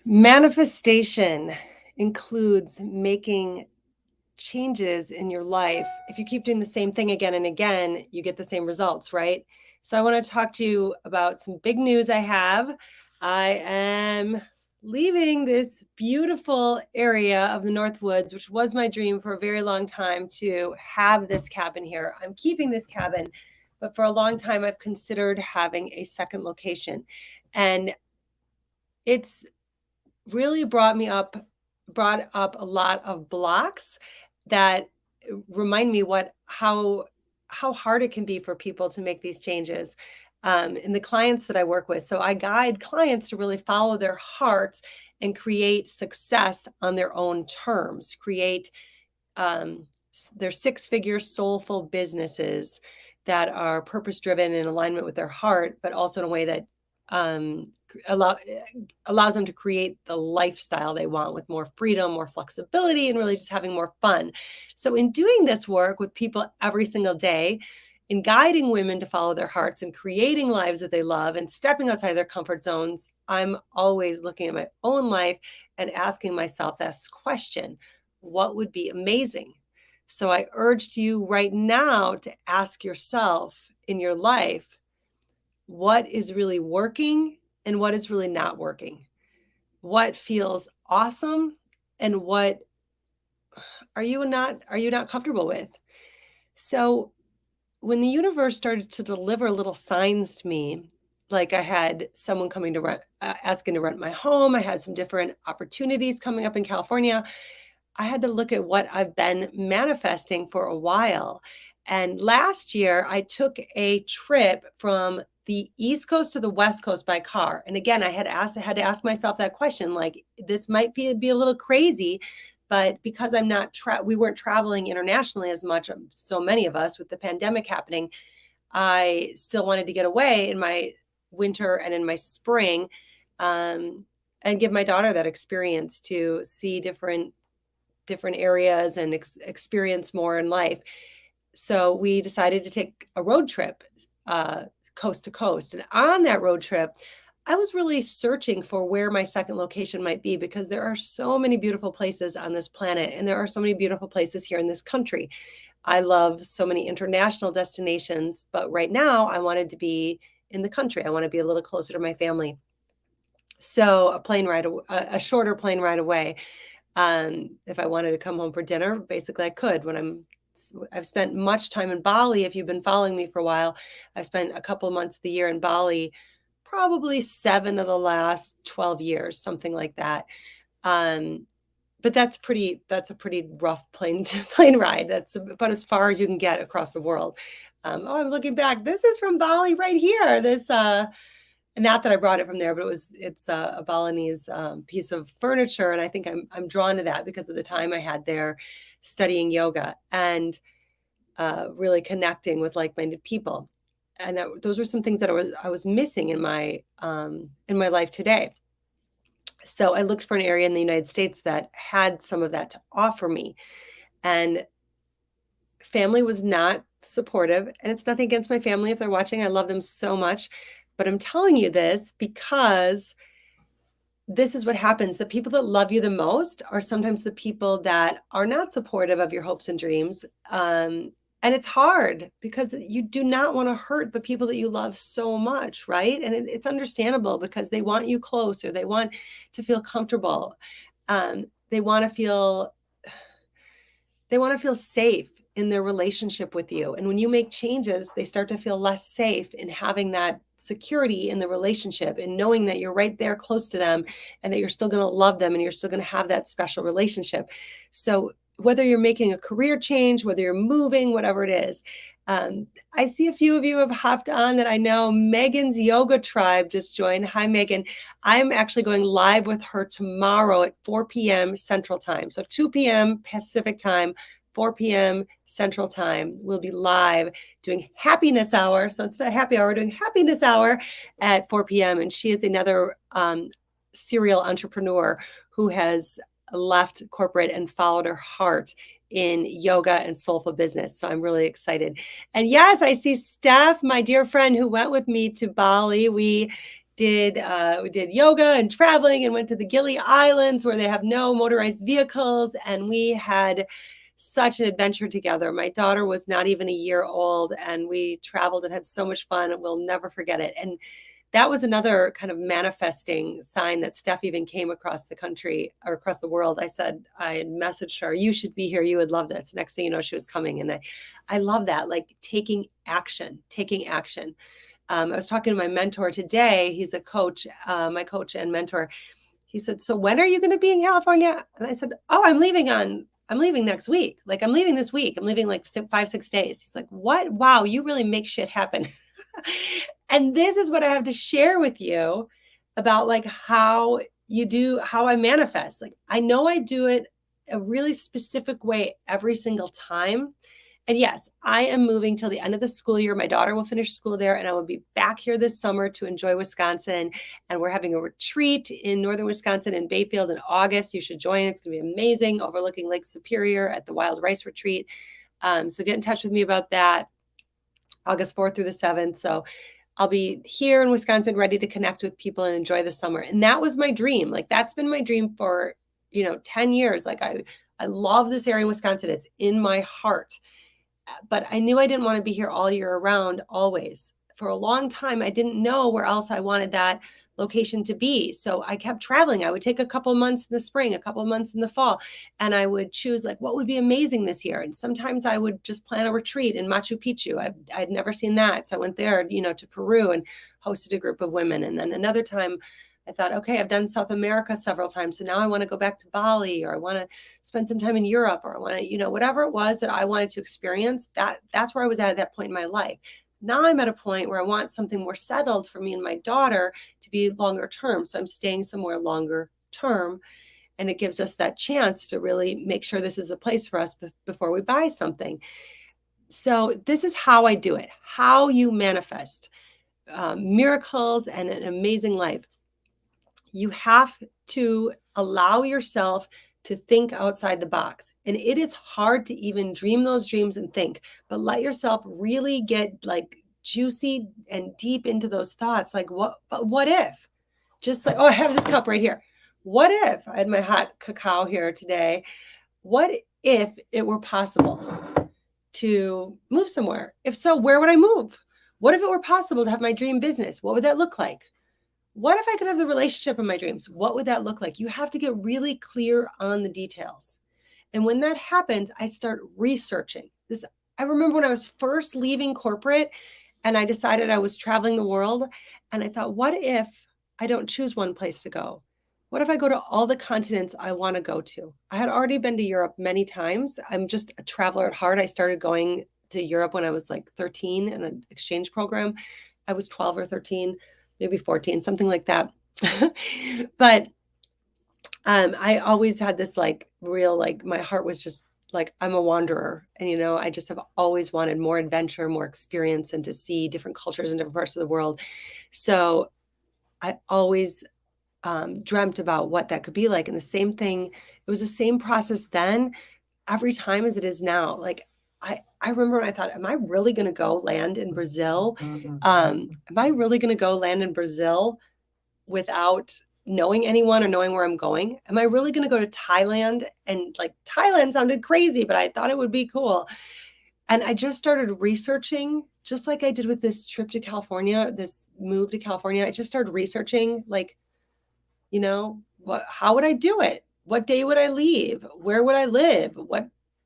Manifestation includes making changes in your life. If you keep doing the same thing again and again, you get the same results, right? So, I want to talk to you about some big news I have. I am leaving this beautiful area of the North Woods, which was my dream for a very long time to have this cabin here. I'm keeping this cabin, but for a long time, I've considered having a second location. And it's really brought up a lot of blocks that remind me how hard it can be for people to make these changes. And the clients that I work with. So I guide clients to really follow their hearts and create success on their own terms, create their six-figure soulful businesses that are purpose-driven in alignment with their heart, but also in a way that um, allows them to create the lifestyle they want with more freedom, more flexibility, and really just having more fun. So in doing this work with people every single day, in guiding women to follow their hearts and creating lives that they love and stepping outside their comfort zones, I'm always looking at my own life and asking myself this question: what would be amazing? So I urge you right now to ask yourself in your life, what is really working and what is really not working? What feels awesome and what are you not comfortable with? So when the universe started to deliver little signs to me, like I had someone coming to asking to rent my home, I had some different opportunities coming up in California. I had to look at what I've been manifesting for a while. And last year, I took a trip from the East Coast to the West Coast by car. And again, I had to ask myself that question, like, this might be a little crazy, but because we weren't traveling internationally as much, so many of us with the pandemic happening, I still wanted to get away in my winter and in my spring, and give my daughter that experience to see different areas and experience more in life. So we decided to take a road trip, coast to coast. And on that road trip, I was really searching for where my second location might be, because there are so many beautiful places on this planet, and there are so many beautiful places here in this country. I love so many international destinations, but right now I wanted to be in the country. I want to be a little closer to my family. So a shorter plane ride away. If I wanted to come home for dinner, basically I could. I've spent much time in Bali. If you've been following me for a while, I've spent a couple of months of the year in Bali, probably 7 of the last 12 years, something like that. But that's a pretty rough plane ride. That's about as far as you can get across the world. I'm looking back. This is from Bali right here. Not that I brought it from there, but it's a Balinese piece of furniture, and I think I'm drawn to that because of the time I had there studying yoga and really connecting with like-minded people. And those were some things that I was missing in my life today. So I looked for an area in the United States that had some of that to offer me, and family was not supportive. And it's nothing against my family if they're watching. I love them so much. But I'm telling you this because this is what happens. The people that love you the most are sometimes the people that are not supportive of your hopes and dreams. And it's hard because you do not want to hurt the people that you love so much, right? And it's understandable because they want you close, or they want to feel comfortable. They want to feel safe in their relationship with you. And when you make changes, they start to feel less safe in having that security in the relationship and knowing that you're right there close to them and that you're still going to love them and you're still going to have that special relationship. So whether you're making a career change, whether you're moving, whatever it is, I see a few of you have hopped on that I know. Megan's Yoga Tribe just joined. Hi, Megan. I'm actually going live with her tomorrow at 4 p.m. Central Time. So 2 p.m. Pacific Time, 4 p.m. Central Time. We'll be live doing Happiness Hour. So instead of happy hour, we're doing Happiness Hour at 4 p.m. And she is another serial entrepreneur who has left corporate and followed her heart in yoga and soulful business. So I'm really excited. And yes, I see Steph, my dear friend who went with me to Bali. We we did yoga and traveling and went to the Gili Islands where they have no motorized vehicles. And we had such an adventure together. My daughter was not even a year old, and we traveled and had so much fun. And we'll never forget it. And that was another kind of manifesting sign that Steph even came across the country or across the world. I said, I had messaged her, you should be here. You would love this. Next thing you know, she was coming. And I love that, like taking action, taking action. I was talking to my mentor today. He's a coach, my coach and mentor. He said, so when are you going to be in California? And I said, oh, I'm leaving next week. Like, I'm leaving this week. I'm leaving like 5-6 days. He's like, what? Wow, you really make shit happen. And this is what I have to share with you about like how I manifest. Like, I know I do it a really specific way every single time. And yes, I am moving till the end of the school year. My daughter will finish school there, and I will be back here this summer to enjoy Wisconsin. And we're having a retreat in northern Wisconsin in Bayfield in August. You should join. It's going to be amazing, overlooking Lake Superior at the Wild Rice Retreat. So get in touch with me about that, August 4th through the 7th. So I'll be here in Wisconsin, ready to connect with people and enjoy the summer. And that was my dream. Like, that's been my dream for, 10 years. Like, I love this area in Wisconsin. It's in my heart. But I knew I didn't want to be here all year around, always. For a long time, I didn't know where else I wanted that location to be. So I kept traveling. I would take a couple of months in the spring, a couple of months in the fall, and I would choose like what would be amazing this year. And sometimes I would just plan a retreat in Machu Picchu. I'd never seen that. So I went there, to Peru and hosted a group of women. And then another time I thought, okay, I've done South America several times. So now I want to go back to Bali, or I want to spend some time in Europe, or I want to, whatever it was that I wanted to experience, that's where I was at that point in my life. Now I'm at a point where I want something more settled for me and my daughter to be longer term. So I'm staying somewhere longer term. And it gives us that chance to really make sure this is a place for us before we buy something. So this is how I do it, how you manifest miracles and an amazing life. You have to allow yourself to think outside the box. And it is hard to even dream those dreams and think, but let yourself really get like juicy and deep into those thoughts. Like, what if? Just like, oh, I have this cup right here. What if I had my hot cacao here today? What if it were possible to move somewhere? If so, where would I move? What if it were possible to have my dream business? What would that look like? What if I could have the relationship in my dreams? What would that look like? You have to get really clear on the details. And when that happens, I start researching this. I remember when I was first leaving corporate and I decided I was traveling the world, and I thought, what if I don't choose one place to go? What if I go to all the continents I want to go to? I had already been to Europe many times. I'm just a traveler at heart. I started going to Europe when I was like 13 in an exchange program. I was 12 or 13. Maybe 14, something like that. But I always had this like real, like my heart was just like, I'm a wanderer. And, I just have always wanted more adventure, more experience, and to see different cultures in different parts of the world. So I always dreamt about what that could be like. And the same thing, it was the same process then every time as it is now. Like, I remember when I thought, am I really going to go land in Brazil? Am I really going to go land in Brazil without knowing anyone or knowing where I'm going? Am I really going to go to Thailand? And like, Thailand sounded crazy, but I thought it would be cool. And I just started researching, just like I did with this trip to California, this move to California. I just started researching, like, how would I do it? What day would I leave? Where would I live?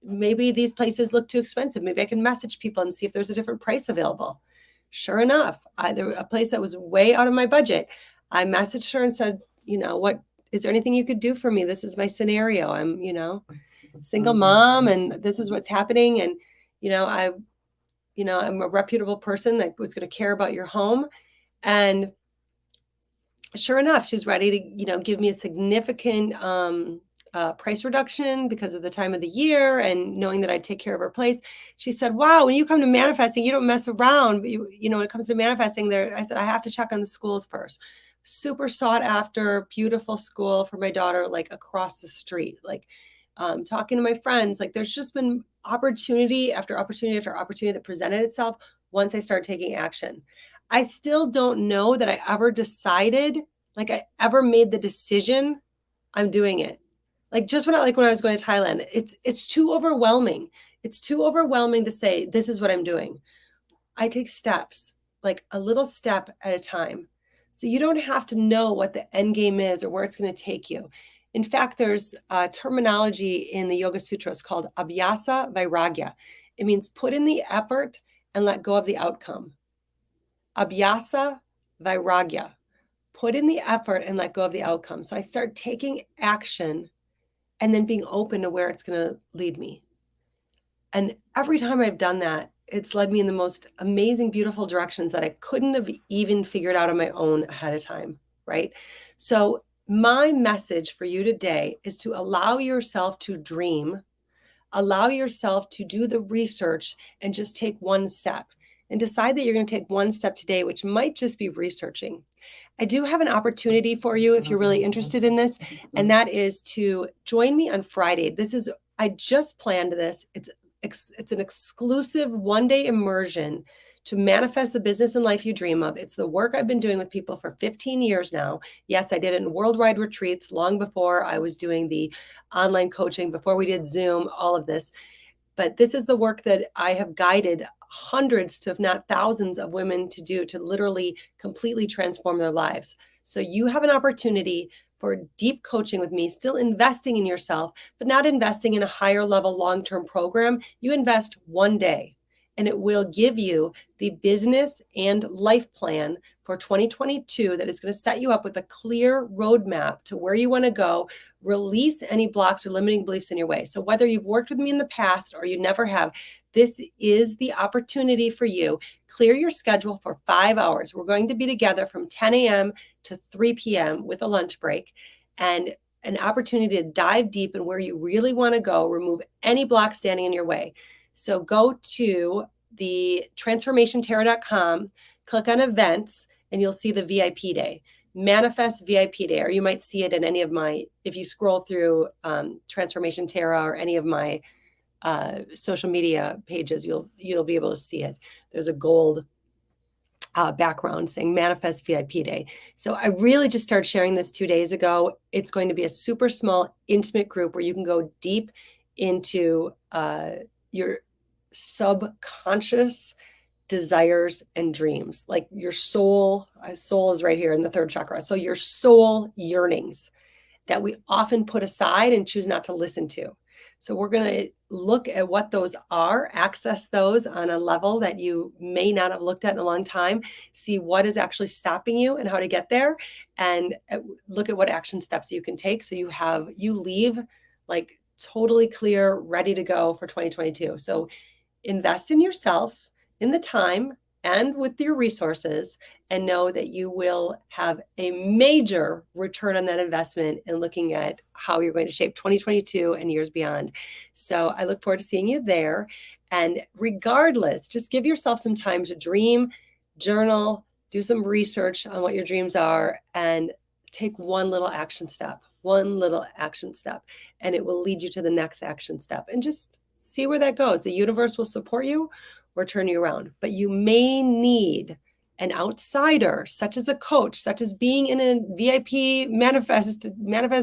Maybe these places look too expensive. Maybe I can message people and see if there's a different price available. Sure enough, there a place that was way out of my budget. I messaged her and said, what is there anything you could do for me? This is my scenario. I'm, single mom, and this is what's happening. And, I'm a reputable person that was going to care about your home. And sure enough, she was ready to, give me a significant price reduction because of the time of the year and knowing that I'd take care of her place. She said, wow, when you come to manifesting, you don't mess around. But when it comes to manifesting there, I said, I have to check on the schools first. Super sought after, beautiful school for my daughter, like across the street, like talking to my friends, like there's just been opportunity after opportunity after opportunity that presented itself once I started taking action. I still don't know that I ever decided, like I ever made the decision I'm doing it. Like just when I was going to Thailand, it's too overwhelming. It's too overwhelming to say this is what I'm doing. I take steps, like a little step at a time. So you don't have to know what the end game is or where it's going to take you. In fact, there's a terminology in the Yoga Sutras called Abhyasa Vairagya. It means put in the effort and let go of the outcome. Abhyasa Vairagya. Put in the effort and let go of the outcome. So I start taking action and then being open to where it's going to lead me. And every time I've done that, it's led me in the most amazing, beautiful directions that I couldn't have even figured out on my own ahead of time, right? So my message for you today is to allow yourself to dream, allow yourself to do the research and just take one step and decide that you're going to take one step today, which might just be researching. I do have an opportunity for you if you're really interested in this, and that is to join me on Friday. I just planned this. It's an exclusive one-day immersion to manifest the business and life you dream of. It's the work I've been doing with people for 15 years now. Yes, I did it in worldwide retreats long before I was doing the online coaching, before we did Zoom, all of this. But this is the work that I have guided hundreds to, if not thousands, of women to do to literally completely transform their lives. So you have an opportunity for deep coaching with me, still investing in yourself, but not investing in a higher level long-term program. You invest one day and it will give you the business and life plan for 2022 that is going to set you up with a clear roadmap to where you want to go, release any blocks or limiting beliefs in your way. So whether you've worked with me in the past or you never have, this is the opportunity for you. Clear your schedule for 5 hours. We're going to be together from 10 a.m. to 3 p.m. with a lunch break, and an opportunity to dive deep in where you really want to go, remove any block standing in your way. So go to the transformationtarot.com, click on events, and you'll see the VIP day. Manifest VIP day, or you might see it in any of my, if you scroll through Transformation Tarot or any of my social media pages, you'll be able to see it. There's a gold background saying Manifest VIP Day. So I really just started sharing this 2 days ago. It's going to be a super small, intimate group where you can go deep into your subconscious desires and dreams, like your soul is right here in the third chakra. So your soul yearnings that we often put aside and choose not to listen to. So we're going to look at what those are, access those on a level that you may not have looked at in a long time, see what is actually stopping you and how to get there, and look at what action steps you can take so you leave like totally clear, ready to go for 2022. So invest in yourself, in the time, and with your resources, and know that you will have a major return on that investment in looking at how you're going to shape 2022 and years beyond. So I look forward to seeing you there. And regardless, just give yourself some time to dream, journal, do some research on what your dreams are, and take one little action step, and it will lead you to the next action step. And just see where that goes. The universe will support you or turn you around. But you may need an outsider, such as a coach, such as being in a VIP manifest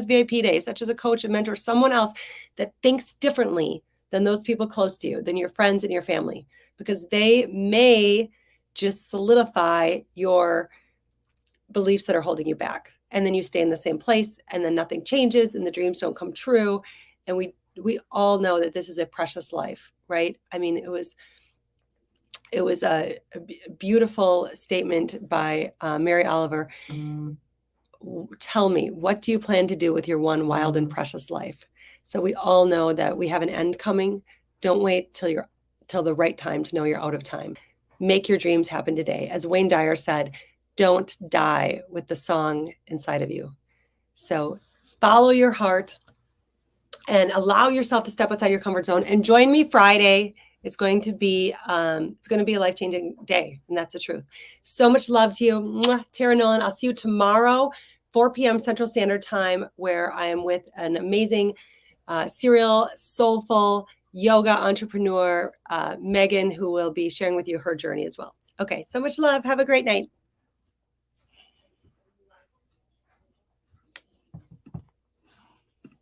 VIP day, such as a coach, a mentor, someone else that thinks differently than those people close to you, than your friends and your family, because they may just solidify your beliefs that are holding you back. And then you stay in the same place, and then nothing changes, and the dreams don't come true. And we all know that this is a precious life, right? I mean, it was a beautiful statement by Mary Oliver. Tell me, what do you plan to do with your one wild and precious life? So we all know that we have an end coming. Don't wait till the right time to know you're out of time. Make your dreams happen today. As Wayne Dyer said, don't die with the song inside of you. So follow your heart and allow yourself to step outside your comfort zone, and join me Friday. It's going to be a life-changing day, and that's the truth. So much love to you. Mwah, Tara Nolan. I'll see you tomorrow, 4 p.m. Central Standard Time, where I am with an amazing, serial, soulful yoga entrepreneur, Megan, who will be sharing with you her journey as well. Okay, so much love. Have a great night.